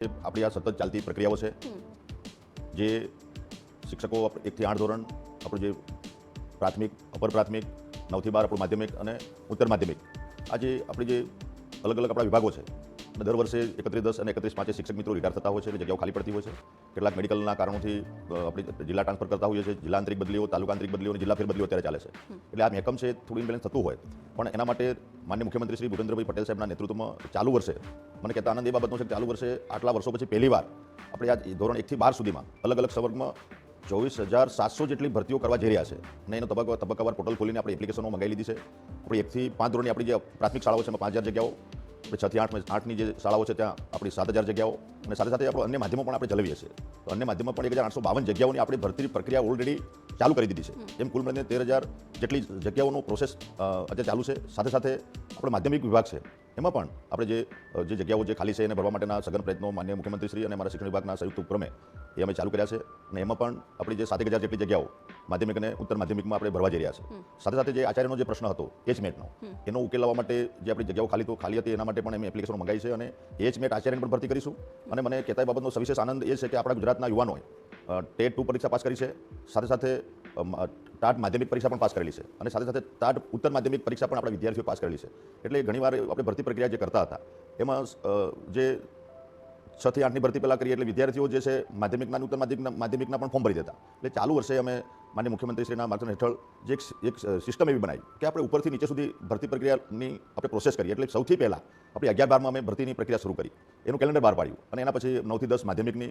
આપણી આ સતત ચાલતી પ્રક્રિયાઓ છે જે શિક્ષકો 1 થી 8 ધોરણ આપણું જે પ્રાથમિક અપર પ્રાથમિક 9 થી 12 આપણું માધ્યમિક અને ઉત્તર માધ્યમિક આ જે આપણી જે અલગ અલગ આપણા વિભાગો છે અને દર વર્ષે 31/10 અને 31/5 શિક્ષક મિત્રો રિટાયર થતા હોય છે એટલે જગ્યાઓ ખાલી પડતી હોય છે. કેટલાક મેડિકલના કારણોથી આપણે જિલ્લા ટ્રાન્સફર કરતા હોઈએ છીએ. જિલ્લા આંતરિક બદલીઓ, તાલુકા આંતરિક બદલીઓ અને જિલ્લા ફેરબદલીઓ અત્યારે ચાલે છે. એટલે આ મહેકમ છે થોડું ઇમ્બેલેન્સ થતું હોય પણ એના માટે માનનીય મુખ્યમંત્રી શ્રી ભૂપેન્દ્રભાઈ પટેલ સાહેબના નેતૃત્વમાં ચાલુ વર્ષે મને કહેતા આનંદ એ બાબતનો છે કે ચાલુ વર્ષે આટલા વર્ષો પછી પહેલીવાર આપણે આ ધોરણ 1 થી 12 સુધીમાં અલગ અલગ સંવર્ગમાં 24,700 જેટલી ભરતીઓ કરવા જઈ રહ્યા છે અને એનો તબક્કાવાર પોર્ટલ ખોલીને આપણે એપ્લિકેશનો મંગાવી લીધી છે. આપણે 1 થી 5 ધોરણની આપણી જે પ્રાથમિક શાળાઓ છે એમાં 5,000 જગ્યાઓ, આપણે 6 થી 8ની જે શાળાઓ છે ત્યાં આપણી 7,000 જગ્યાઓ અને સાથે સાથે આપણે અન્ય માધ્યમો પણ આપણે ચલાવીએ છીએ. તો અન્ય માધ્યમમાં પણ 1,852 જગ્યાઓની આપણી ભરતી પ્રક્રિયા ઓલરેડી ચાલુ કરી દીધી છે. એમ કુલ મળીને 13,000 જેટલી જગ્યાઓનો પ્રોસેસ અત્યારે ચાલુ છે. સાથે સાથે આપણે માધ્યમિક વિભાગ છે એમાં પણ આપણે જે જગ્યાઓ જે ખાલી છે એને ભરવા માટેના સઘન પ્રયત્નો માનનીય મુખ્યમંત્રી શ્રી અને અમારા શિક્ષણ વિભાગના સંયુક્ત ઉપક્રમે એ અમે ચાલુ કર્યા છે અને એમાં પણ આપણી જે 7,000 જેટલી જગ્યાઓ માધ્યમિક અને ઉત્તર માધ્યમિકમાં આપણે ભરવા જઈ રહ્યા છે. સાથે સાથે જે આચાર્યનો જે પ્રશ્ન હતો એચમેટનો એનો ઉકેલ લાવવા માટે જે આપણી જગ્યાઓ ખાલી હતી એના માટે પણ અમે એપ્લિકેશનો મંગાવી છે અને એચમેટ આચાર્યને પણ ભરતી કરીશું. અને મને કહેતા બાબતનો સવિશેષ આનંદ એ છે કે આપણા ગુજરાતના યુવાનોએ ટેટ 2 પરીક્ષા પાસ કરી છે, સાથે સાથે ટાટ માધ્યમિક પરીક્ષા પણ પાસ કરેલી છે અને સાથે સાથે ટાટ ઉત્તર માધ્યમિક પરીક્ષા પણ આપણા વિદ્યાર્થીઓ પાસ કરેલી છે. એટલે ઘણીવાર આપણે ભરતી પ્રક્રિયા જે કરતા હતા એમાં જે 6 થી 8ની ભરતી પહેલાં કરીએ એટલે વિદ્યાર્થીઓ જે છે માધ્યમિકના ઉત્તર માધ્યમિકના પણ ફોર્મ ભરી દેતા. એટલે ચાલુ વર્ષે અમે માનનીય મુખ્યમંત્રીશ્રીના માર્ગદર્શન હેઠળ જે એક સિસ્ટમ એવી બનાવી કે આપણે ઉપરથી નીચે સુધી ભરતી પ્રક્રિયાની આપણે પ્રોસેસ કરીએ. એટલે સૌથી પહેલાં આપણે 11-12માં અમે ભરતીની પ્રક્રિયા શરૂ કરી, એનું કેલેન્ડર બહાર પાડ્યું અને એના પછી 9 થી 10 માધ્યમિકની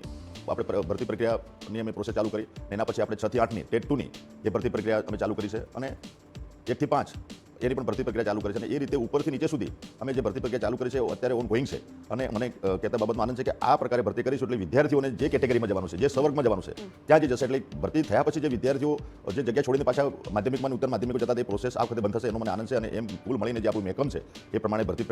આપણે ભરતી પ્રક્રિયાની અમે પ્રોસેસ ચાલુ કરી. એના પછી આપણે 6 થી 8ની ટેટ 2ની એ ભરતી પ્રક્રિયા અમે ચાલુ કરી છે અને 1 થી 5 એની પણ ભરતી પ્રક્રિયા ચાલુ કરી છે અને એ રીતે ઉપરથી નીચે સુધી અમે જે ભરતી પ્રક્રિયા ચાલુ કરી છે અત્યારે ઓન ગોઈંગ છે. અને મને કહેતા બાબતમાં આનંદ છે કે આ પ્રકારે ભરતી કરીશું એટલે વિદ્યાર્થીઓને જે કેટેગરીમાં જવાનું છે, જે સંવર્ગમાં જવાનું છે ત્યાં જે જશે એટલે ભરતી થયા પછી જે વિદ્યાર્થીઓ જે જગ્યા છોડીને પાછા માધ્યમિકમાં ઉત્તર માધ્યમિકો જતા તે પ્રોસેસ આ વખતે બંધ થશે એનો મને આનંદ છે. અને એમ કુલ મળીને જે આપણું મહેકમ છે એ પ્રમાણે ભરતી